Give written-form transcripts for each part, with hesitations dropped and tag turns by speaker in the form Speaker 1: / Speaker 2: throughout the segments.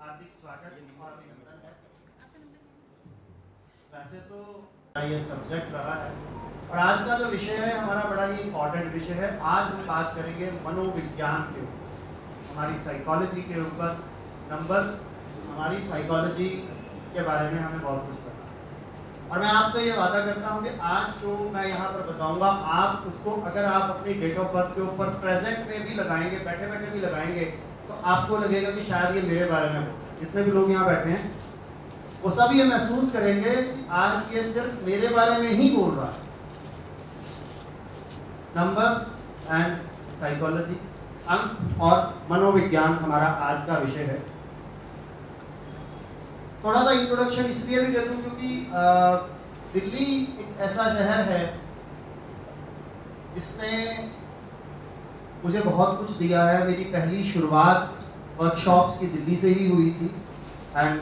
Speaker 1: हार्दिक स्वागत और अभिनंदन है। वैसे तो ये सब्जेक्ट रहा है और आज का जो विषय है हमारा बड़ा ही इम्पोर्टेंट विषय है। आज हम बात करेंगे मनोविज्ञान के ऊपर, हमारी साइकोलॉजी के ऊपर। नंबर्स हमारी साइकोलॉजी के बारे में हमें बहुत कुछ पता है और मैं आपसे ये वादा करता हूँ कि आज जो मैं यहाँ पर बताऊँगा आप उसको अगर आप अपनी डेट ऑफ बर्थ के ऊपर प्रेजेंट में भी लगाएंगे, बैठे बैठे भी लगाएंगे, तो आपको लगेगा कि शायद ये मेरे बारे में हो। जितने भी लोग यहाँ बैठे हैं वो सब ये महसूस करेंगे कि आज ये सिर्फ मेरे बारे में ही बोल रहा है। नंबर्स एंड साइकोलॉजी, अंक और मनोविज्ञान हमारा आज का विषय है। थोड़ा सा इंट्रोडक्शन इसलिए भी दे दूं क्योंकि दिल्ली एक ऐसा शहर है जिसने मुझे बहुत कुछ दिया है। मेरी पहली शुरुआत वर्कशॉप्स की दिल्ली से ही हुई थी एंड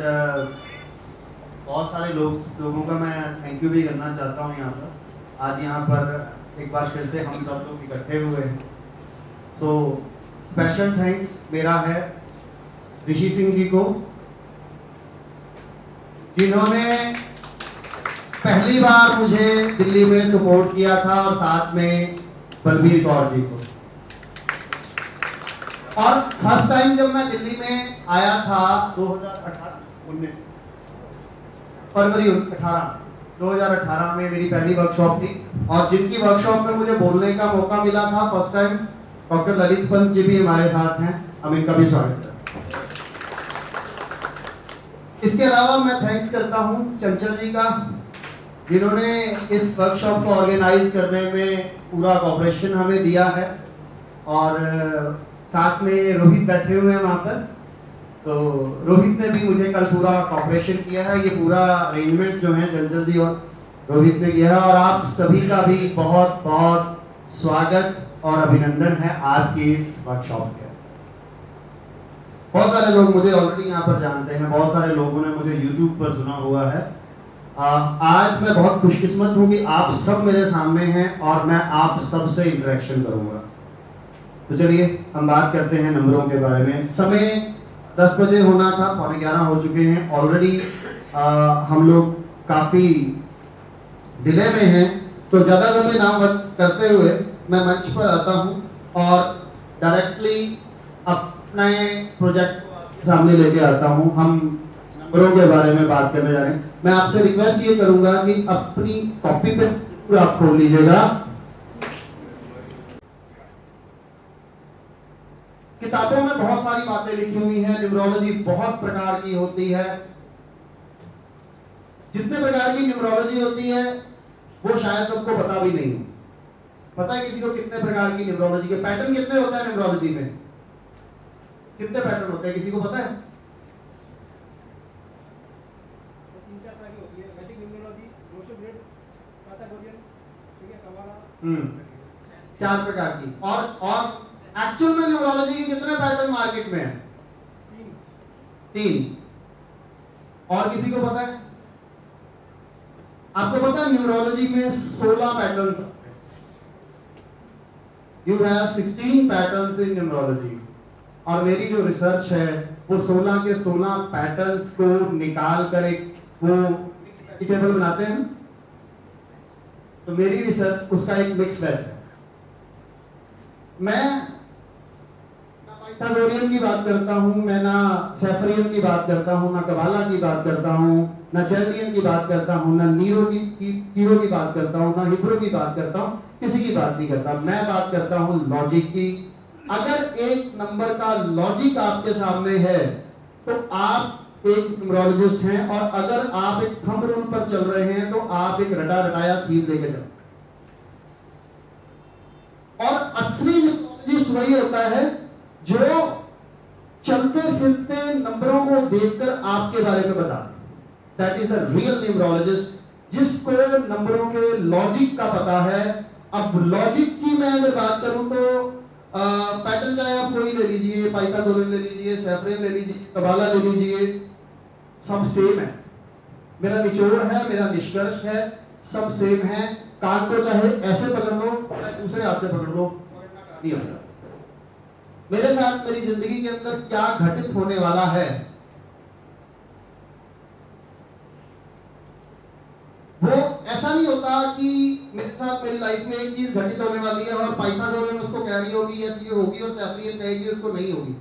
Speaker 1: बहुत सारे लोगों का मैं थैंक यू भी करना चाहता हूँ यहाँ पर। आज यहाँ पर एक बार फिर से हम सब लोग इकट्ठे हुए हैं, सो स्पेशल थैंक्स मेरा है ऋषि सिंह जी को, जिन्होंने पहली बार मुझे दिल्ली में सपोर्ट किया था, और साथ में बलबीर कौर जी को। और फर्स्ट टाइम जब मैं दिल्ली में आया था 2018-19 फरवरी 2018 में मेरी पहली वर्कशॉप थी और जिनकी वर्कशॉप में मुझे बोलने का मौका मिला था first time, doctor Lalit Pant ji भी हमारे साथ हैं, हम इनका भी स्वागत करते हैं। इसके अलावा मैं थैंक्स करता हूं चंचल जी का, जिन्होंने इस वर्कशॉप को ऑर्गेनाइज करने में पूरा कोऑपरेशन हमें दिया है। और साथ में रोहित बैठे हुए हैं वहाँ पर, तो रोहित ने भी मुझे कल पूरा कोऑपरेशन किया है। ये पूरा अरेंजमेंट जो है चंचल जी और रोहित ने किया है। और आप सभी का भी बहुत बहुत स्वागत और अभिनंदन है आज की इस वर्कशॉप के। बहुत सारे लोग मुझे ऑलरेडी यहाँ पर जानते हैं, बहुत सारे लोगों ने मुझे यूट्यूब पर सुना हुआ है। आज मैं बहुत खुशकिस्मत हूँ कि आप सब मेरे सामने हैं और मैं आप सबसे इंटरेक्शन करूँगा। तो चलिए हम बात करते हैं नंबरों के बारे में। समय 10 बजे होना था, 11:15 हो चुके हैं ऑलरेडी। हम लोग काफ़ी डिले में हैं, तो ज़्यादा समय ना करते हुए मैं मंच पर आता हूं और डायरेक्टली अपने प्रोजेक्ट को सामने लेके आता हूं। हम नंबरों के बारे में बात करने जा रहे हैं। मैं आपसे रिक्वेस्ट ये करूंगा कि अपनी कॉपी पे आप खोल लीजिएगा। किताबों में बहुत सारी बातें लिखी हुई हैं। न्यूमरोलॉजी बहुत प्रकार की होती है। जितने प्रकार की न्यूमरोलॉजी होती है वो शायद सबको पता भी नहीं। पता है किसी को कितने प्रकार की न्यूमरोलॉजी के पैटर्न कितने होते हैं? न्यूमरोलॉजी में कितने पैटर्न होते हैं, किसी को पता है?
Speaker 2: 3-4 तरह की होती है। वैदिक न्यूमरोलॉजी, रोशोग्रेड, पाइथागोरियन, ठीक है, कबाला।
Speaker 1: 4 प्रकार की। और एक्चुअल में न्यूमरोलॉजी के कितने पैटर्न मार्केट में है? 3। और किसी को पता है? आपको पता है न्यूमरोलॉजी में 16 patterns. You have 16 patterns in numerology. और मेरी जो रिसर्च है वो 16 के 16 पैटर्न्स को निकाल कर एक वो टेबल बनाते हैं। तो मेरी रिसर्च उसका एक मिक्स बैच है। मैं ना पाइथागोरियन की बात करता हूं, मैं ना सेफरियन की बात करता हूं, ना कबाला की बात करता हूं, ना चैल्डियन की बात करता हूं, ना नीरो की बात करता हूं, ना हिब्रू की बात करता हूं, किसी की बात नहीं करता। मैं बात करता हूं लॉजिक की। अगर एक नंबर का लॉजिक आपके सामने है तो आप एक न्यूमरोलॉजिस्ट हैं, और अगर आप एक थंब रूल पर चल रहे हैं तो आप एक रटा रटाया थीम लेके चल। और असली न्यूमरोलॉजिस्ट वही होता है जो चलते फिरते नंबरों को देखकर आपके बारे में बताता है। That is the real numerologist, जिसको नंबरों के लॉजिक का पता है। अब लॉजिक की मैं अगर बात करूं तो पैटर्न चाहे आप कोई ले लीजिए, पाइथागोरियन ले लीजिए, सेफरियन ले लीजिए, कबाला ले लीजिए, सब सेम है। मेरा निचोड़ है, मेरा निष्कर्ष है, सब सेम है। कान को चाहे ऐसे पकड़ लो, चाहे दूसरे हाथ से पकड़ लो, नहीं होता। मेरे साथ मेरी जिंदगी के अंदर क्या घटित होने वाला है वो ऐसा नहीं होता कि मेरे साथ मेरी लाइफ में एक चीज घटित होने वाली है और पाइथागोरन उसको कह रही होगी यस ये होगी और सैफरियन कहेगी उसको नहीं होगी।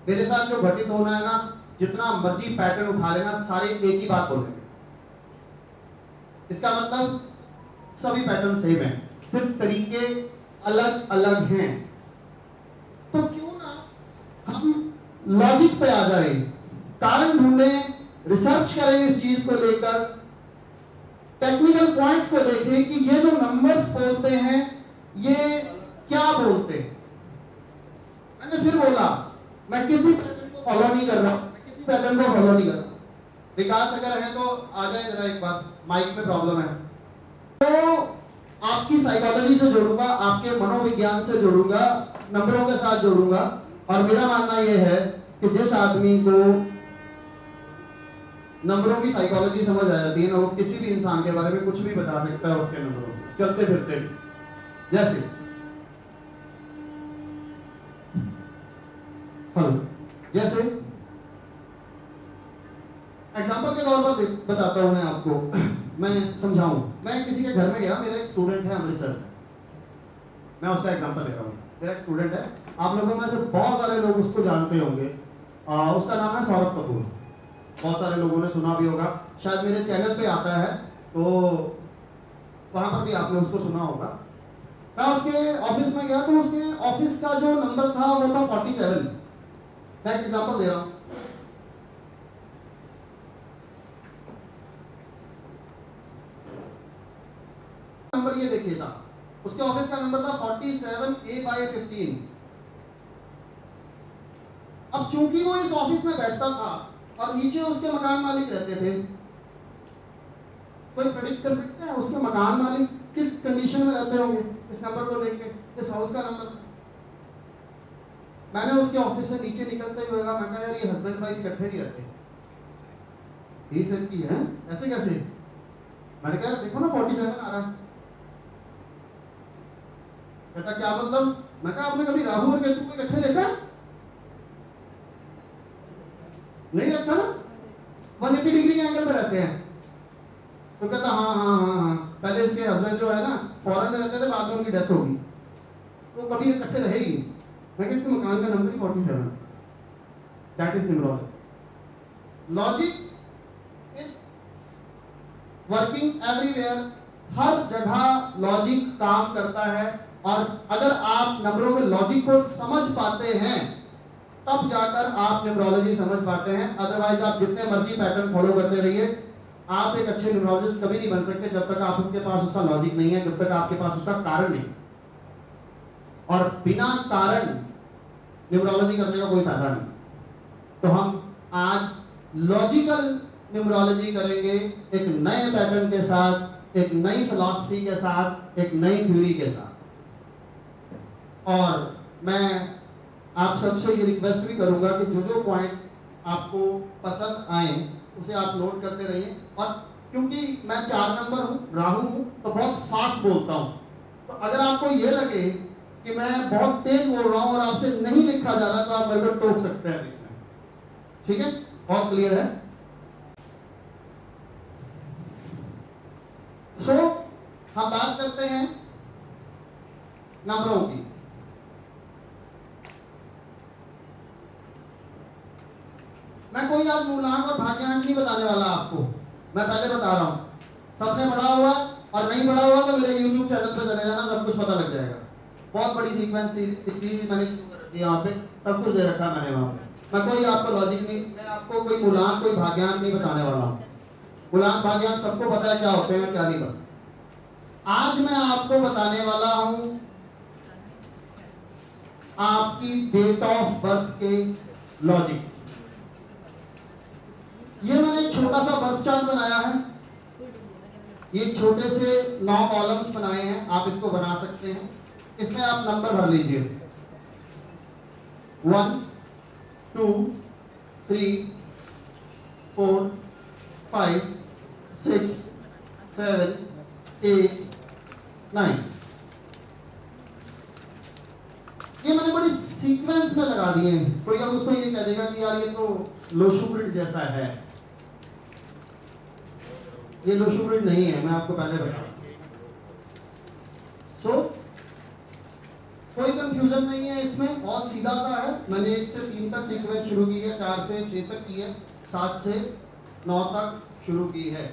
Speaker 1: मेरे साथ जो घटित होना है ना, जितना मर्जी पैटर्न उठा लेना, सारे एक ही बात बोलेंगे। इसका मतलब सभी पैटर्न सेम है, सिर्फ तरीके अलग अलग हैं। तो क्यों ना हम लॉजिक पे आ जाए, कारण ढूंढें, रिसर्च करें इस चीज को लेकर, टेक्निकल पॉइंट्स को देखें कि ये जो नंबर्स बोलते हैं ये क्या बोलते हैं। मैंने फिर बोला मैं किसी पैटर्न को फॉलो नहीं कर रहा, मैं किसी पैटर्न को फॉलो नहीं कर रहा। विकास अगर है तो आ जाए जरा, एक बार माइक में प्रॉब्लम है। तो आपकी साइकोलॉजी से जोड़ूंगा, आपके मनोविज्ञान से जोड़ूंगा, नंबरों के साथ जोड़ूंगा। और मेरा मानना यह है कि जिस आदमी को नंबरों की साइकोलॉजी समझ आ जाती है ना, वो किसी भी इंसान के बारे में कुछ भी बता सकता है उसके नंबरों से, चलते फिरते। जैसे जैसे एग्जांपल के तौर पर बताता हूं मैं आपको, मैं समझाऊं। मैं किसी के घर में गया, मेरा एक स्टूडेंट है अमृतसर में, मैं उसका एग्जांपल ले रहा हूं। मेरा एक स्टूडेंट है, आप लोगों में से बहुत सारे लोग उसको जानते होंगे, उसका नाम है सौरभ कपूर। बहुत सारे लोगों ने सुना भी होगा, शायद मेरे चैनल पे आता है तो वहां पर भी आपने उसको सुना होगा। मैं उसके ऑफिस में गया तो उसके ऑफिस का जो नंबर था वो था 47। मैं एक एग्जांपल दे रहा हूं। नंबर ये देखिए था, उसके ऑफिस का नंबर था 47A/15। अब चूंकि वो इस ऑफिस में बैठता था और नीचे उसके मकान मालिक रहते थे, कोई प्रेडिक्ट कर सकता है उसके मकान मालिक किस कंडीशन में रहते होंगे इस नंबर को देख के, इस हाउस का नंबर। मैंने उसके ऑफिस से नीचे निकलते हुए कहा, मैं कहा यार ये हस्बैंड वाइफ इकट्ठे नहीं रहते। ही सर की है ऐसे कैसे? मैंने कहा देखो ना 47 आ रहा है। कहता क्या मतलब? मैं कहा आपने कभी राहु और केतु को इकट्ठे देखा? नहीं रखा ना, 180 डिग्री के एंगल पे रहते हैं। तो कहता हाँ, पहले इसके हस्बैंड जो है ना फॉरेन में रहते थे, बाद में उनकी डेथ होगी, तो कभी इकट्ठे रहेगी। मैं इसके मकान का नंबर ही 47, that is numerology. Logic is working everywhere, हर जगह लॉजिक काम करता है। और अगर आप नंबरों के लॉजिक को समझ पाते हैं तब जाकर आप न्यूमरोलॉजी समझ पाते हैं। अदरवाइज आप जितने मर्जी पैटर्न फॉलो करते रहिए, आप एक अच्छे न्यूमरोलॉजिस्ट कभी नहीं बन सकते जब तक आपके पास उसका लॉजिक नहीं है, जब तक आपके पास उसका कारण नहीं। और बिना कारण न्यूमरोलॉजी करने का कोई फायदा नहीं। तो हम आज लॉजिकल न्यूमरोलॉजी करेंगे, एक नए पैटर्न के साथ, एक नई फिलॉसफी के साथ, एक नई थ्योरी के साथ। और मैं आप सबसे ये रिक्वेस्ट भी करूंगा कि जो जो पॉइंट्स आपको पसंद आए उसे आप नोट करते रहिए। और क्योंकि मैं 4 नंबर हूँ, राहु हूँ, तो बहुत फास्ट बोलता हूँ। तो अगर आपको ये लगे कि मैं बहुत तेज बोल रहा हूँ और आपसे नहीं लिखा जा रहा, तो आप मेरे को टोक सकते हैं बीच में। ठीक है, बहुत क्लियर है? सो हम बात करते हैं नंबरों की। मैं कोई आज मूलांक और भाग्यांक नहीं बताने वाला आपको, मैं पहले बता रहा हूँ। सबने पढ़ा हुआ और नहीं पढ़ा हुआ तो मेरे YouTube चैनल पे चले जाना, सब कुछ पता लग जाएगा। बहुत बड़ी सीक्वेंस सीरीज मैंने यहाँ पे सब कुछ दे रखा है मैंने वहाँ पे। मैं कोई आपको लॉजिक नहीं, मैं आपको कोई मूलांक कोई भाग्यांक नहीं बताने वाला हूँ। मूलांक भाग्यांक सबको पता है क्या होते हैं क्या नहीं पता। आज मैं आपको बताने वाला हूँ आपकी डेट ऑफ बर्थ के लॉजिक्स। ये मैंने एक छोटा सा बर्थ चार्ट बनाया है, ये छोटे से 9 कॉलम्स बनाए हैं, आप इसको बना सकते हैं। इसमें आप नंबर भर लीजिए, 1 2 3 4 5 6 7 8 9। ये मैंने बड़ी सीक्वेंस में लगा दिए हैं। कोई अब उसको ये कह देगा कि यार ये तो लोशू प्रिंट जैसा है। ये लोशो ब्रिज नहीं है, मैं आपको पहले बता रहा हूं। सो कोई कंफ्यूजन नहीं है इसमें, बहुत सीधा सा है। मैंने 1 से 3 तक सीक्वेंस शुरू की है, 4 से 6 तक की है, 7 से 9 तक शुरू की है।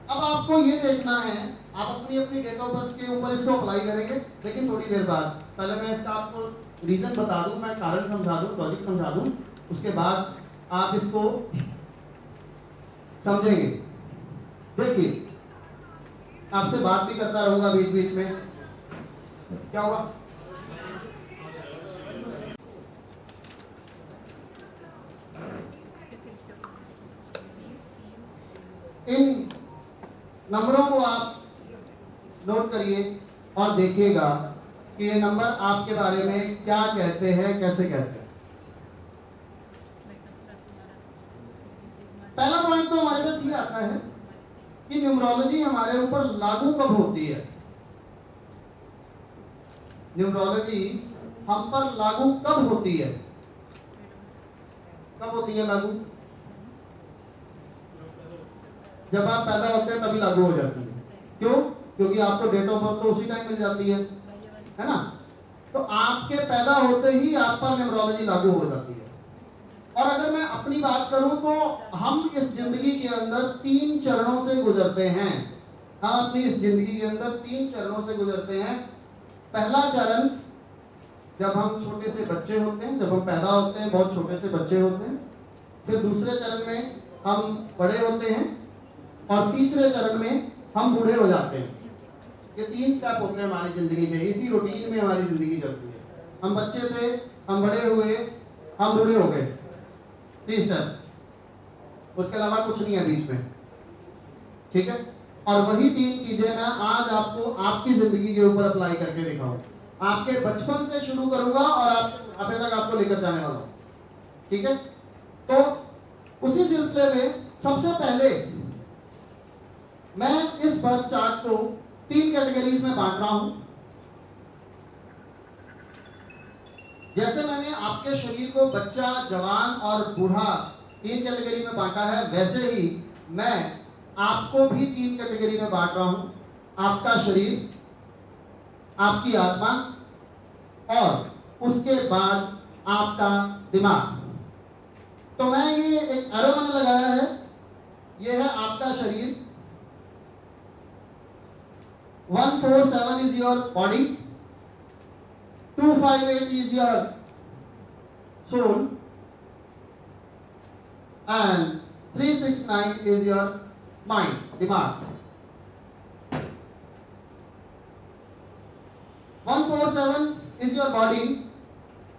Speaker 1: अब आपको ये देखना है, आप अपनी अपनी डेट ऑफ बर्थ के ऊपर इसको अप्लाई करेंगे, लेकिन थोड़ी देर बाद। पहले मैं इसका आपको रीजन बता दूं, मैं कारण समझा दूं, लॉजिक समझा दूं, उसके बाद आप इसको समझेंगे। देखिए, आपसे बात भी करता रहूंगा बीच बीच में। क्या हुआ? इन नंबरों को आप नोट करिए और देखिएगा कि ये नंबर आपके बारे में क्या कहते हैं, कैसे कहते हैं। पहला पॉइंट तो हमारे पास ये आता है कि न्यूमरोलॉजी हमारे ऊपर लागू कब होती है। न्यूमरोलॉजी हम पर लागू कब होती है? कब होती है लागू? जब आप पैदा होते हैं तभी लागू हो जाती है। क्यों? क्योंकि आपको डेट ऑफ बर्थ तो उसी टाइम मिल जाती है ना? तो आपके पैदा होते ही आप पर न्यूमरोलॉजी लागू हो जाती है। और अगर मैं अपनी बात करूं तो हम इस जिंदगी के अंदर 3 चरणों से गुजरते हैं। हम अपनी इस जिंदगी के अंदर 3 चरणों से गुजरते हैं। पहला चरण जब हम छोटे से बच्चे होते हैं, जब हम पैदा होते हैं, बहुत छोटे से बच्चे होते हैं। फिर दूसरे चरण में हम बड़े होते हैं और तीसरे चरण में हम बूढ़े हो जाते हैं। ये 3 स्टेप होते हैं हमारी जिंदगी के, इसी रूटीन में हमारी जिंदगी चलती है। हम बच्चे थे, हम बड़े हुए, हम बूढ़े हो गए, 3 स्टेप्स। उसके अलावा कुछ नहीं है बीच में, ठीक है? और वही 3 चीजें मैं आज आपको आपकी जिंदगी के ऊपर अप्लाई करके दिखाऊं। आपके बचपन से शुरू करूंगा और आप तक आपको लेकर जाने वाला हूं, ठीक है? तो उसी सिलसिले में सबसे पहले मैं इस बर्थ चार्ट को 3 कैटेगरीज में बांट रहा हूं। जैसे मैंने आपके शरीर को बच्चा, जवान और बूढ़ा 3 कैटेगरी में बांटा है, वैसे ही मैं आपको भी 3 कैटेगरी में बांट रहा हूं। आपका शरीर, आपकी आत्मा और उसके बाद आपका दिमाग। तो मैं ये एक एरो मैंने लगाया है, ये है आपका शरीर। 147 is your body, 258 is your soul, and 369 is your mind, दिमाग। 147 is your body,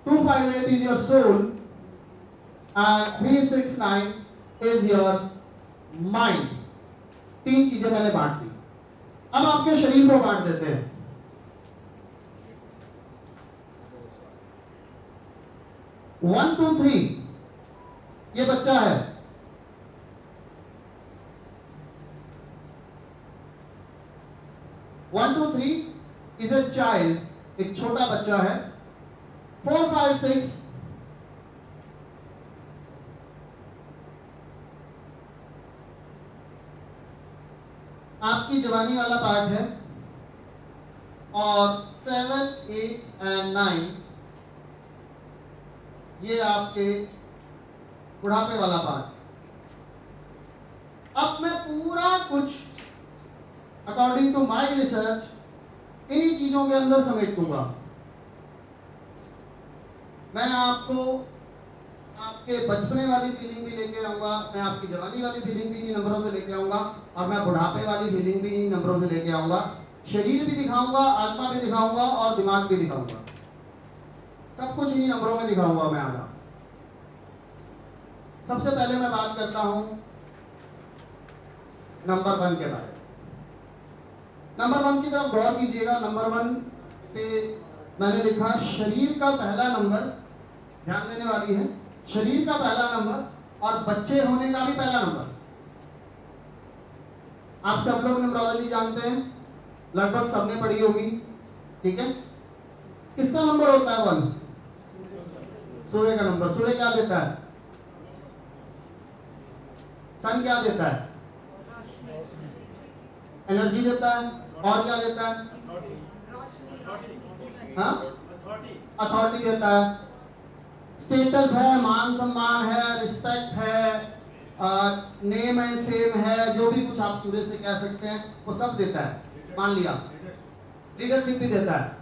Speaker 1: 258 is your soul, and 369 is your mind। 3 चीजें मैंने बांट दी। अब आपके शरीर को बांट देते हैं। 1 2 3 ये बच्चा है। 1 2 3 इज ए चाइल्ड, एक छोटा बच्चा है। 4 5 6 आपकी जवानी वाला पार्ट है, और 7 8 एंड 9 ये आपके बुढ़ापे वाला पार्ट। अब मैं पूरा कुछ अकॉर्डिंग टू माय रिसर्च इन्हीं चीजों के अंदर समेट दूंगा। मैं आपको आपके बचपने वाली फीलिंग भी लेके आऊंगा, मैं आपकी जवानी वाली फीलिंग भी इन्हीं नंबरों से लेके आऊंगा, और मैं बुढ़ापे वाली फीलिंग भी इन्हीं नंबरों से लेके आऊंगा। शरीर भी दिखाऊंगा, आत्मा भी दिखाऊंगा और दिमाग भी दिखाऊंगा। सब कुछ इन्हीं नंबरों में दिखाऊंगा मैं आज। सबसे पहले मैं बात करता हूं नंबर 1 के बारे में। नंबर 1 की तरफ गौर कीजिएगा। नंबर 1 पे मैंने लिखा शरीर का पहला नंबर, ध्यान देने वाली है, शरीर का पहला नंबर और बच्चे होने का भी पहला नंबर। आप सब लोग न्यूमरोलॉजी जानते हैं, लगभग सबने पढ़ी होगी, ठीक है? किसका नंबर होता है 1? सूर्य का नंबर। सूर्य क्या देता है? सन क्या देता है? एनर्जी देता है, और क्या देता है? हाँ, अथॉरिटी देता है, स्टेटस है, मान सम्मान है, रिस्पेक्ट है, नेम एंड फेम है, जो भी कुछ आप सूर्य से कह सकते हैं वो सब देता है, मान लिया। लीडरशिप भी देता है,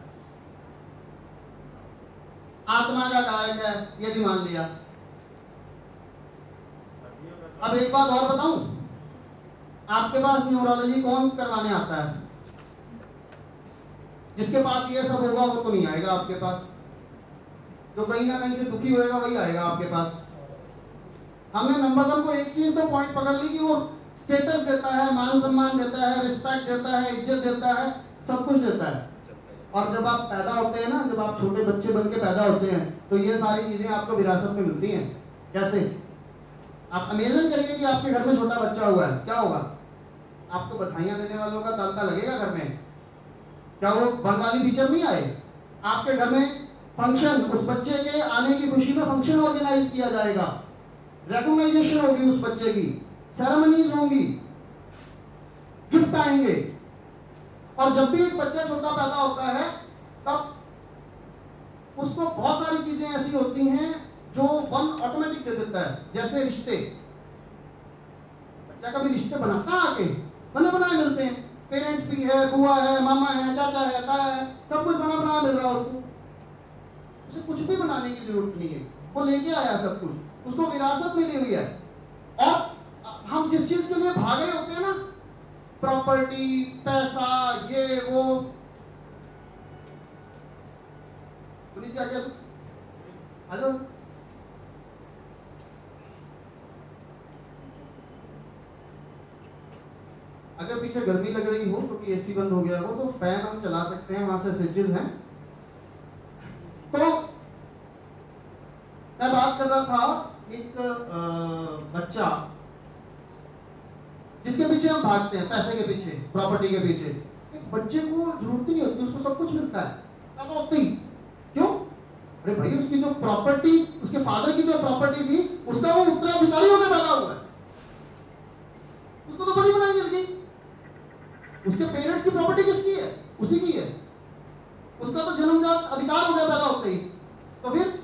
Speaker 1: आत्मा का कारक है, ये भी मान लिया। अब एक बात और बताऊं, आपके पास न्यूमरोलॉजी कौन करवाने आता है? जिसके पास ये सब होगा वो तो नहीं आएगा आपके पास, जो कहीं ना कहीं से दुखी होएगा वही आएगा आपके पास। हमने नंबर 1 को एक चीज तो पॉइंट पकड़ ली कि वो स्टेटस देता है, मान सम्मान देता है, रिस्पेक्ट देता है, इज्जत देता है, सब कुछ देता है। और जब आप पैदा होते हैं ना, जब आप छोटे बच्चे बन के पैदा होते हैं तो ये सारी चीजें आपको विरासत में मिलती हैं। कैसे? आप इमेजिन करिए कि आपके घर में छोटा बच्चा हुआ है, क्या होगा? आपको बधाइयां देने वालों का तांता लगेगा घर में। क्या वो वन वाली पिक्चर नहीं आए? आपके घर में फंक्शन, उस बच्चे के आने की खुशी में फंक्शन ऑर्गेनाइज किया जाएगा, रिकॉग्नाइजेशन होगी उस बच्चे की, सेरेमनीज होंगी, गिफ्ट आएंगे। और जब भी एक बच्चा छोटा पैदा होता है तब उसको बहुत सारी चीजें ऐसी होती हैं जो वन ऑटोमेटिक दे देता है। जैसे रिश्ते, बच्चा कभी रिश्ते बनाता है, आके बने बनाए मिलते हैं, पेरेंट्स भी है, बुआ है, मामा है, चाचा है, ताया है, सब कुछ बना बना मिल रहा है उसको, उसे कुछ भी बनाने की जरूरत नहीं है, वो लेके आया सब कुछ, उसको विरासत मिली हुई है। और हम जिस चीज के लिए भाग रहे होते हैं ना, प्रॉपर्टी, पैसा, ये वो, सुनिए आगे आ जाओ। अगर पीछे गर्मी लग रही हो क्योंकि एसी बंद हो गया हो तो फैन हम चला सकते हैं, वहां से फ्रिजेस हैं। तो मैं बात कर रहा था एक बच्चा जिसके पीछे हम भागते हैं, पैसे के पीछे, प्रॉपर्टी के पीछे। एक बच्चे को जरूरत ही नहीं होती, उसको सब कुछ मिलता है, पैदा होते ही। क्यों? अरे भाई, उसकी जो प्रॉपर्टी, उसके फादर की जो प्रॉपर्टी थी, उसका वो उत्तराधिकारी होकर पैदा हुआ है, उसको तो बड़ी बनाई मिल गई। उसके पेरेंट्स की प्रॉपर्टी किसकी है? उसी की है, उसका तो जन्मजात अधिकार हो गया पैदा होते ही। तो फिर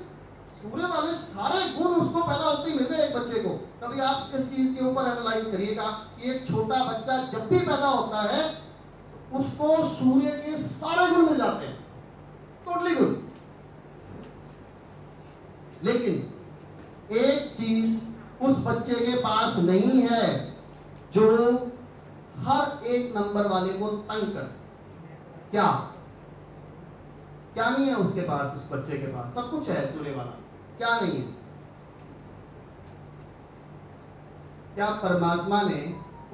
Speaker 1: सूर्य वाले सारे गुण उसको पैदा होते ही मिल गए एक बच्चे को। कभी आप इस चीज के ऊपर एनालाइज करिएगा कि एक छोटा बच्चा जब भी पैदा होता है उसको सूर्य के सारे गुण मिल जाते हैं, टोटली गुड। लेकिन एक चीज उस बच्चे के पास नहीं है जो हर एक नंबर वाले को तंग कर। क्या क्या नहीं है उसके पास? उस बच्चे के पास सब कुछ है सूर्य वाला, क्या नहीं है? क्या परमात्मा ने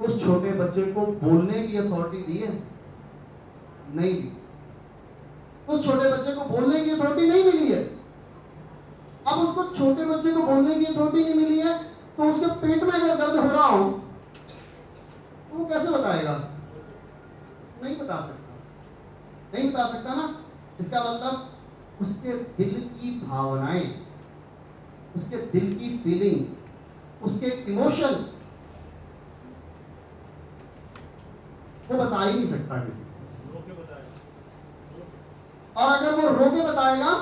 Speaker 1: उस छोटे बच्चे को बोलने की अथॉरिटी दी है? नहीं दी। उस छोटे बच्चे को बोलने की अथॉरिटी नहीं मिली है। अब उसको छोटे बच्चे को बोलने की अथॉरिटी नहीं मिली है तो उसके पेट में अगर दर्द हो रहा हो तो वो कैसे बताएगा? नहीं बता सकता, नहीं बता सकता ना। इसका मतलब उसके दिल की भावनाएं, उसके दिल की फीलिंग्स, उसके इमोशंस वो बता ही नहीं सकता किसी को। और अगर वो रो के बताएगा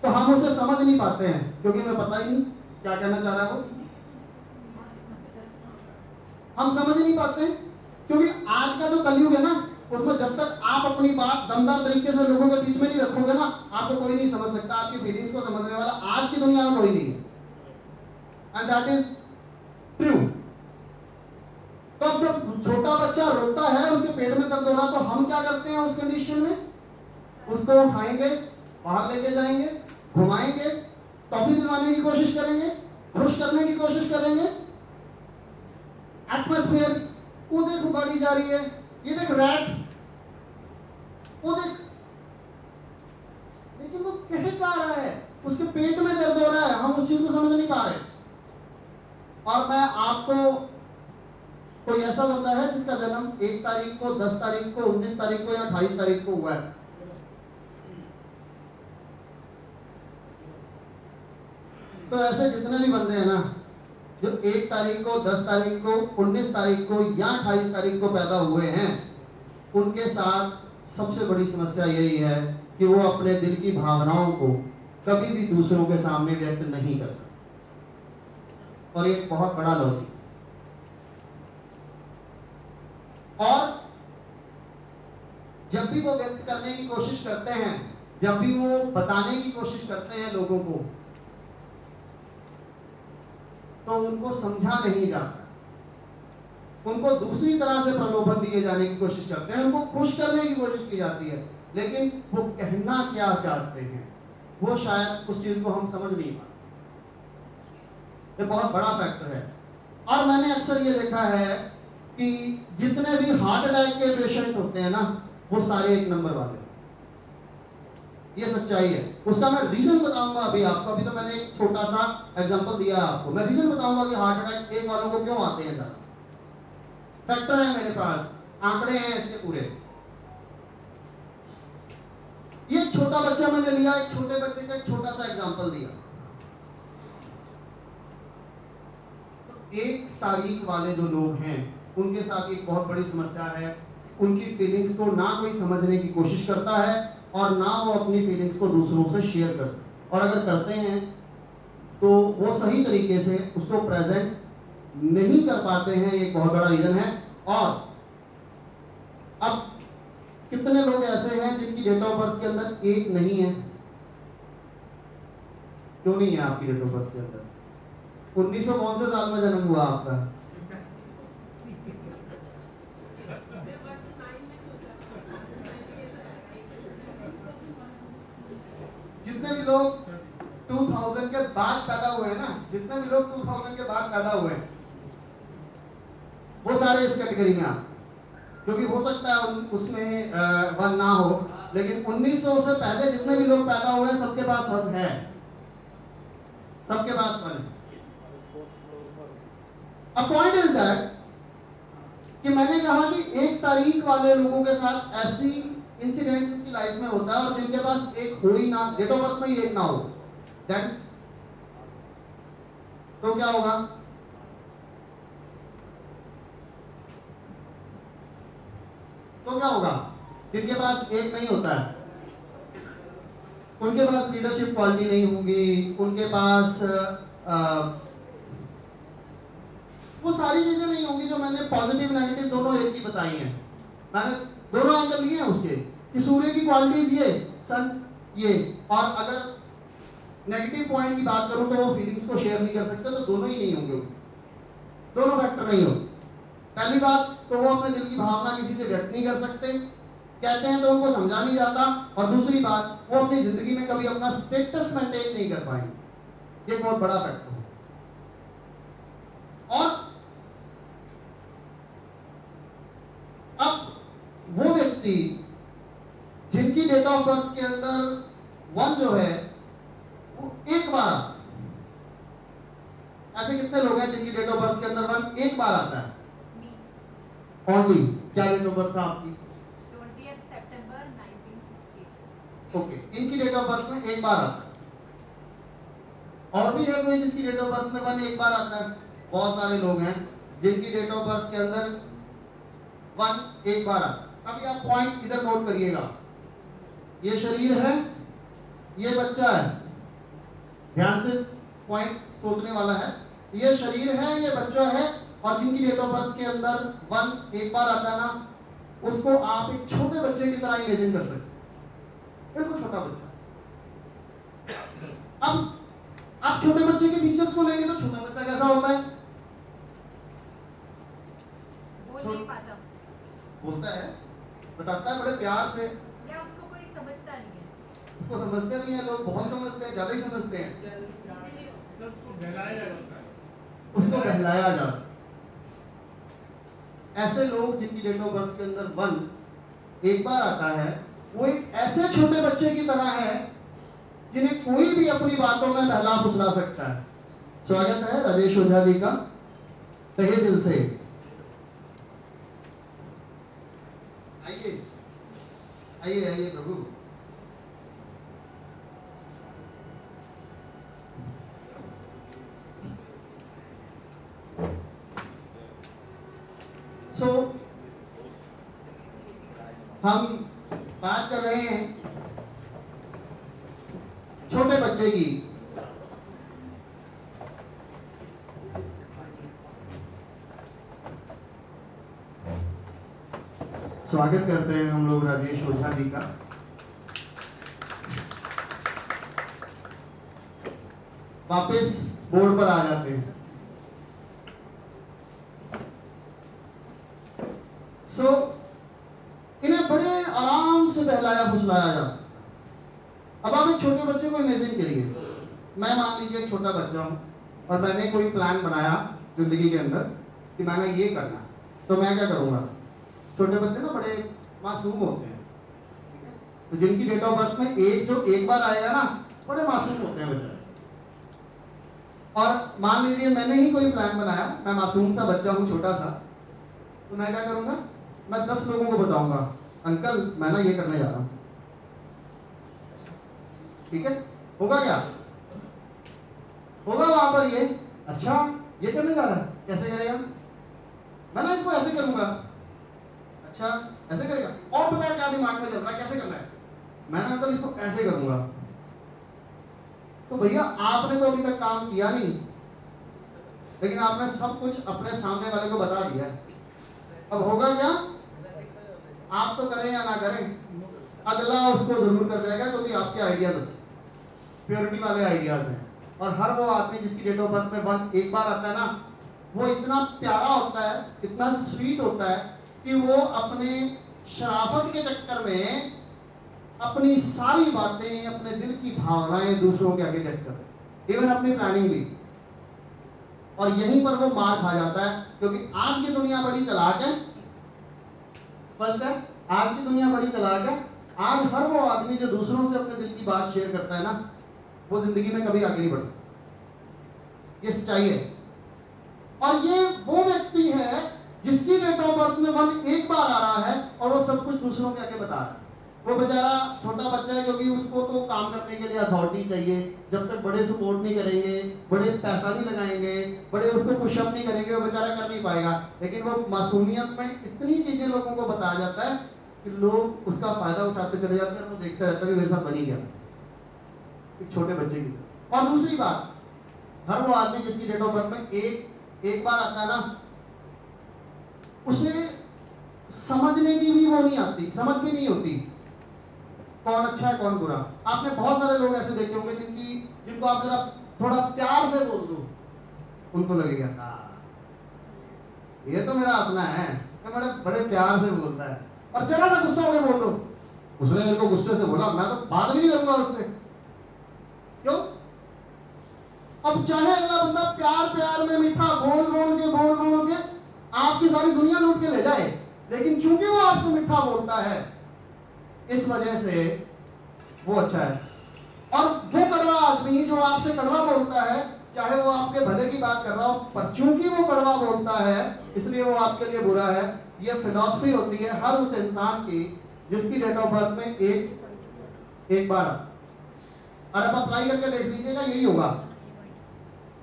Speaker 1: तो हम उसे समझ नहीं पाते हैं, क्योंकि हमें पता ही नहीं क्या कहना चाह रहा है वो। हम समझ नहीं पाते क्योंकि आज का जो कलयुग है ना, उसमें जब तक आप अपनी बात दमदार तरीके से लोगों के बीच में नहीं रखोगे ना, आपको कोई नहीं समझ सकता। आपकी फीलिंग्स को समझने वाला आज की दुनिया में कोई नहीं है, एंड दैट इज ट्रू। तो जब छोटा बच्चा रोता है, उसके पेट में दर्द हो रहा, तो हम क्या करते हैं उस कंडीशन में? उसको उठाएंगे, बाहर लेके जाएंगे, घुमाएंगे, टॉफी दिलवाने की कोशिश करेंगे, खुश करने की कोशिश करेंगे। एटमॉस्फेयर, वो देख उगाड़ी जा रही है, ये देख रैट, वो देख, लेकिन वो कह क्या रहा है? उसके पेट में दर्द हो रहा है, हम उस चीज को समझ नहीं पा रहे। और मैं आपको, कोई ऐसा बंदा है जिसका जन्म 1 तारीख को, 10 तारीख को, 19 तारीख को या 28 तारीख को हुआ है? तो ऐसे जितने भी बंदे हैं ना, जो 1 तारीख को, 10 तारीख को, 19 तारीख को या 28 तारीख को पैदा हुए हैं, उनके साथ सबसे बड़ी समस्या यही है कि वो अपने दिल की भावनाओं को कभी भी दूसरों के सामने व्यक्त नहीं कर सकते। और एक बहुत बड़ा लॉजिक। और जब भी वो व्यक्त करने की कोशिश करते हैं, जब भी वो बताने की कोशिश करते हैं लोगों को, तो उनको समझा नहीं जाता, उनको दूसरी तरह से प्रलोभन दिए जाने की कोशिश करते हैं, उनको खुश करने की कोशिश की जाती है, लेकिन वो कहना क्या चाहते हैं वो शायद उस चीज को हम समझ नहीं पाते। ये बहुत बड़ा फैक्टर है। और मैंने अक्सर ये देखा है कि जितने भी हार्ट अटैक के पेशेंट होते हैं ना, वो सारे 1 नंबर वाले। ये सच्चाई है। उसका मैं रीजन बताऊंगा अभी आपको। अभी तो मैंने एक छोटा सा एग्जांपल दिया आपको, मैं रीजन बताऊंगा कि हार्ट अटैक 1 वालों को क्यों आते हैं ज्यादा। फैक्टर है मेरे पास, आंकड़े हैं इसके पूरे। ये छोटा बच्चा मैंने लिया, एक छोटे बच्चे का एक छोटा सा एग्जांपल दिया। तो 1 तारीख वाले जो लोग हैं, उनके साथ एक बहुत बड़ी समस्या है। उनकी फीलिंग्स को ना कोई समझने की कोशिश करता है और ना वो अपनी फीलिंग्स को दूसरों से शेयर कर सकते, और अगर करते हैं तो वो सही तरीके से उसको प्रेजेंट नहीं कर पाते हैं। ये एक बहुत बड़ा रीजन है। और अब कितने लोग ऐसे हैं जिनकी डेट ऑफ बर्थ के अंदर 1 नहीं है? क्यों नहीं है आपकी डेट ऑफ बर्थ के अंदर? 1900 कौन से साल में जन्म हुआ आपका? जितने भी लोग 2000 के बाद पैदा हुए हैं ना, जितने भी लोग 2000 के बाद पैदा हुए हैं, वो सारे इस कैटेगरी में आते हैं। क्योंकि हो सकता है उसमें 1 ना हो, लेकिन 1900 से पहले जितने भी लोग पैदा हुए हैं, सबके पास 1 है, सबके पास 1 है। अब पॉइंट इज दैट कि मैंने कहा कि 1 तारीख वाले लोगों के साथ ऐसी इंसिडेंट उनकी लाइफ में होता है, और जिनके पास 1 हो ही ना, डेट ऑफ बर्थ में ही 1 ना हो, देन तो क्या होगा? तो क्या होगा? जिनके पास 1 नहीं होता है, उनके पास लीडरशिप क्वालिटी नहीं होगी, उनके पास वो सारी चीजें नहीं होंगी जो मैंने पॉजिटिव नेगेटिव दोनों एक की बताई हैं। मैंने दोनों एंगल लिए हैं उसके, कि सूर्य की क्वालिटीज ये, सन ये, और अगर नेगेटिव पॉइंट की बात करूं तो वो फीलिंग्स को शेयर नहीं कर सकते, तो दोनों ही नहीं होंगे, दोनों फैक्टर नहीं होंगे। पहली बात तो वो अपने दिल की भावना किसी से व्यक्त नहीं कर सकते, कहते हैं तो उनको समझा नहीं जाता, और दूसरी बात वो अपनी जिंदगी में कभी अपना स्टेटस मेंटेन नहीं कर पाएंगे। ये बहुत बड़ा फैक्टर है। और अब वो व्यक्ति जिनकी डेट ऑफ बर्थ के अंदर 1 जो है वो 1 बार आता है। ऐसे कितने लोग हैं जिनकी डेट ऑफ बर्थ के अंदर 1 1 बार आता है? ओनली। क्या डेट ऑफ बर्थ था आपकी?
Speaker 3: 20th September 1968।
Speaker 1: ओके, इनकी डेट ऑफ बर्थ में 1 बार आता है। और भी है कोई जिसकी डेट ऑफ बर्थ में 1 1 बार आता है? बहुत सारे लोग हैं जिनकी डेट ऑफ बर्थ के अंदर 1 1 बार आता है। अभी आप पॉइंट इधर नोट करिएगा। ये शरीर है, ये बच्चा है, ध्यान से पॉइंट सोचने वाला है। ये शरीर है, ये बच्चा है, और जिनकी डेट ऑफ बर्थ के अंदर 1 1 बार आता है ना, उसको आप एक छोटे बच्चे की तरह इमेजिन कर सकते हैं, बिल्कुल छोटा बच्चा। अब आप छोटे बच्चे के फीचर्स को लेंगे तो छोटा बच्चा कैसा होता है?
Speaker 3: बोल नहीं पाता,
Speaker 1: बोलता है, बताता है बड़े प्यार से,
Speaker 3: या उसको कोई समझता नहीं है।
Speaker 1: उसको समझते नहीं है लोग, बहुत समझते हैं, ज्यादा ही समझते हैं, उसको बहलाया जाता है। ऐसे लोग जिनकी डेट ऑफ बर्थ के अंदर 1 1 बार आता है, वो एक ऐसे छोटे बच्चे की तरह है जिन्हें कोई भी अपनी बातों में बहला फुसला सकता है। स्वागत है राजेश ओझा जी का तहे दिल से। आइए आइए आइए प्रभु। हम बात कर रहे हैं छोटे बच्चे की। स्वागत करते हैं हम लोग राजेश ओझा जी का। वापस बोर्ड पर आ जाते हैं। सो इन्हें बड़े आराम से बहलाया फुसलाया जा सकता। अब आप एक छोटे बच्चे को इमेजिन करिए, मैं मान लीजिए एक छोटा बच्चा हूं और मैंने कोई प्लान बनाया जिंदगी के अंदर कि मैंने ये करना, तो मैं क्या करूंगा? छोटे बच्चे ना बड़े मासूम होते हैं, ठीक है? तो जिनकी डेट ऑफ बर्थ में एक बार आएगा ना, बड़े मासूम होते हैं बच्चे। और मान लीजिए मैंने ही कोई प्लान बनाया, मैं मासूम सा बच्चा हूँ छोटा सा, तो मैं क्या करूंगा? मैं 10 लोगों को बताऊंगा, अंकल मैं ना ये करने जा रहा हूं, ठीक है? होगा क्या? होगा वहां पर ये, अच्छा ये करने जा रहा है, कैसे करेगा? मैं ना इसको ऐसे करूंगा, अच्छा ऐसे करेगा, और पता है क्या दिमाग में चल रहा है, कैसे करना है? मैं ना अंकल इसको ऐसे करूंगा। तो भैया आपने तो अभी तक काम किया नहीं, लेकिन आपने सब कुछ अपने सामने वाले को बता दिया है। अब होगा क्या? आप तो करें या ना करें, अगला उसको जरूर कर जाएगा, क्योंकि आपके आइडियाज अच्छे प्योरिटी वाले आइडियाज हैं। और हर वो आदमी जिसकी डेट ऑफ बर्थ में वन एक बार आता है ना, वो इतना प्यारा होता है, इतना स्वीट होता है कि वो अपने शराफत के चक्कर में अपनी सारी बातें, अपने दिल की भावनाएं दूसरों के आगे व्यक्त करते हैं, इवन अपनी प्लानिंग भी। और यहीं पर वो मार खा जाता है, क्योंकि आज की दुनिया बड़ी चालाक है। फर्स्ट है, आज की दुनिया बड़ी चालाक है। आज हर वो आदमी जो दूसरों से अपने दिल की बात शेयर करता है ना, वो जिंदगी में कभी आगे नहीं बढ़ सकता। ये सच्चाई है। और ये वो व्यक्ति है जिसकी डेट ऑफ बर्थ में वन एक बार आ रहा है और वो सब कुछ दूसरों के आगे बता रहा है। वो बेचारा छोटा बच्चा है, क्योंकि उसको तो काम करने के लिए अथॉरिटी चाहिए। जब तक बड़े सपोर्ट नहीं करेंगे, बड़े पैसा नहीं लगाएंगे, बड़े उसको पुशअप नहीं करेंगे, वो बेचारा कर नहीं पाएगा। लेकिन वो मासूमियत में इतनी चीजें लोगों को बताया जाता है कि लोग उसका फायदा उठाते चले जाते हैं। वो देखते रहता है कि मेरे साथ बनी गया एक छोटे बच्चे की। और दूसरी बात, हर वो आदमी जिसकी डेट ऑफ बर्थ में एक बार आता है ना, उसे समझने की भी वो नहीं आती, समझ भी नहीं होती कौन अच्छा है कौन बुरा। आपने बहुत सारे लोग ऐसे देखे होंगे जिनको आप जरा थोड़ा प्यार से बोल दो, उनको लगेगा ये तो मेरा अपना है, बड़े बड़े प्यार से बोलता है। और जरा सा गुस्सा हो गया बोल दो, उसने मेरे को गुस्से से बोला, मैं तो बात भी नहीं करूंगा उससे। क्यों? अब चाहे अगला बंदा प्यार प्यार में मीठा बोल बोल के आपकी सारी दुनिया लूट के ले जाए, लेकिन चूंकि वो आपसे मीठा बोलता है, इस वजह से वो अच्छा है। और वो कड़वा आदमी जो आपसे कड़वा बोलता है, चाहे वो आपके भले की बात कर रहा हो, पर चूंकि वो कड़वा बोलता है इसलिए वो आपके लिए बुरा है। ये फिलॉसफी होती है हर उस इंसान की जिसकी डेट ऑफ बर्थ में एक बार। और अब अप्लाई करके देख लीजिएगा, यही होगा।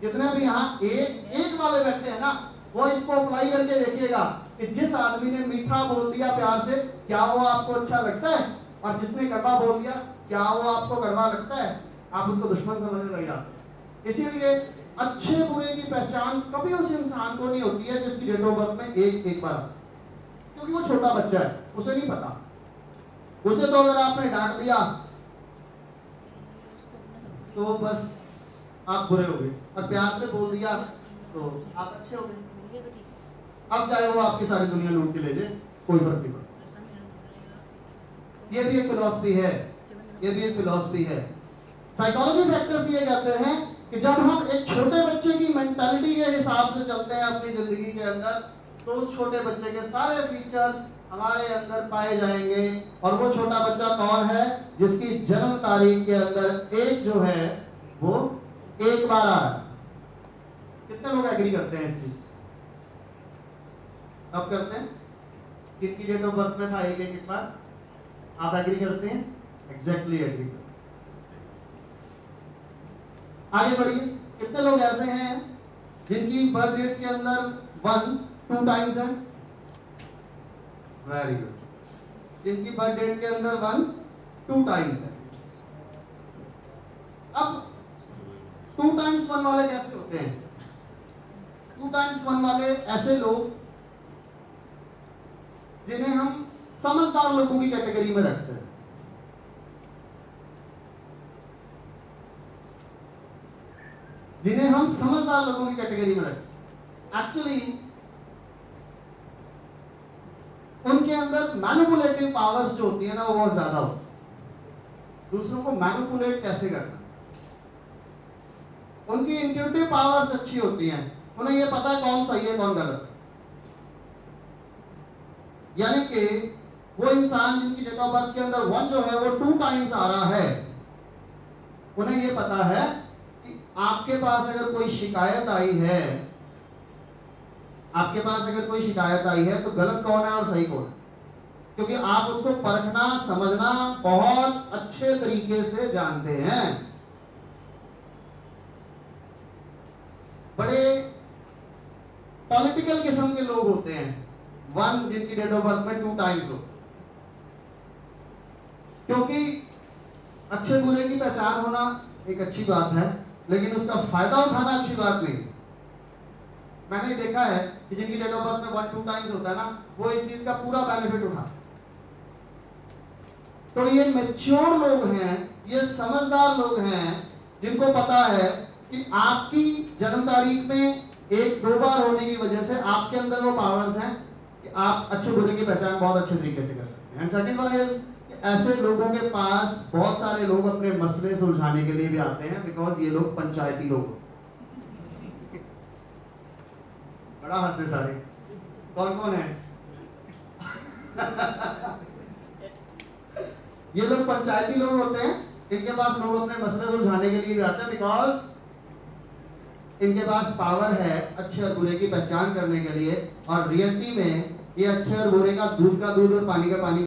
Speaker 1: जितने भी यहाँ एक वाले बैठे हैं ना, वो इसको अप्लाई करके देखिएगा कि जिस आदमी ने मीठा बोल दिया प्यार से, क्या वो आपको अच्छा लगता है? और जिसने कड़वा बोल दिया, क्या वो आपको कड़वा लगता है? आप उसको दुश्मन समझने लग जाते हैं। इसीलिए अच्छे बुरे की पहचान कभी उस इंसान को नहीं होती है जिसकी डेट ऑफ बर्थ में एक बार, क्योंकि वो छोटा बच्चा है, उसे नहीं पता। उसे तो अगर आपने डांट दिया तो बस आप बुरे हो गए, और प्यार से बोल दिया तो आप अच्छे हो गए। अब चाहे वो आपकी सारी दुनिया लूट के ले जाए, कोई फर्क नहीं पड़ता। ये भी एक फिलॉसफी है, ये भी एक फिलॉसफी है। साइकोलॉजी फैक्टर्स ये कहते हैं कि जब हम एक छोटे बच्चे की मेंटालिटी के हिसाब से चलते हैं अपनी जिंदगी के अंदर, तो उस छोटे बच्चे के सारे फीचर्स हमारे अंदर पाए जाएंगे। और वो छोटा बच्चा कौन है? जिसकी जन्म तारीख के अंदर एक जो है वो एक बार आ रहा है। कितने लोग एग्री करते हैं इस चीज? अब करते हैं? किसकी डेट ऑफ बर्थ में था एक बार? आप एग्री करते हैं? एग्जैक्टली एग्री करते हैं। आगे बढ़िए, कितने लोग ऐसे हैं जिनकी बर्थ डेट के अंदर 1 2 टाइम्स है? Very good. जिनकी बर्थ डेट के अंदर 1 2 टाइम्स है। अब 2 टाइम्स 1 वाले कैसे होते हैं? 2 टाइम्स 1 वाले ऐसे लोग जिन्हें हम समझदार लोगों की कैटेगरी में रखते हैं। जिन्हें हम समझदार लोगों की कैटेगरी में रखते हैं। एक्चुअली उनके अंदर मैनिपुलेटिव पावर्स जो होती है ना, वो बहुत ज्यादा होती है। दूसरों को मैनिपुलेट कैसे करना, उनकी इंट्यूटिव पावर्स अच्छी होती हैं। उन्हें ये पता है कौन सही है कौन गलत है। यानी कि वो इंसान जिनकी डेट ऑफ बर्थ के अंदर 1 जो है वो 2 टाइम्स आ रहा है, उन्हें ये पता है कि आपके पास अगर कोई शिकायत आई है, आपके पास अगर कोई शिकायत आई है तो गलत कौन है और सही कौन है, क्योंकि आप उसको परखना समझना बहुत अच्छे तरीके से जानते हैं। बड़े पॉलिटिकल किस्म के लोग होते हैं 1 जिनकी डेट ऑफ बर्थ में 2 टाइम्स हो, क्योंकि अच्छे बुरे की पहचान होना एक अच्छी बात है, लेकिन उसका फायदा उठाना अच्छी बात नहीं। मैंने देखा है कि जिनकी डेट ऑफ बर्थ में 1 2 टाइम्स होता है ना, वो इस चीज का पूरा बेनिफिट उठाते। तो ये मैच्योर लोग हैं, ये समझदार लोग हैं, जिनको पता है कि आपकी जन्म तारीख में 1-2 बार होने की वजह से आपके अंदर वो पावर्स हैं कि आप अच्छे बुरे की पहचान बहुत अच्छे तरीके से कर सकते हैं। एंड सेकंड वन इज, ऐसे लोगों के पास बहुत सारे लोग अपने मसले सुलझाने के लिए भी आते हैं, बिकॉज ये लोग पंचायती लोग। बड़ा हंसे सारे, कौन कौन है? ये लोग पंचायती लोग होते हैं, इनके पास लोग अपने मसले सुलझाने के लिए भी आते हैं, बिकॉज इनके पास पावर है अच्छे और बुरे की पहचान करने के लिए। और रियलिटी में ये अच्छे और बुरे का दूध और पानी का पानी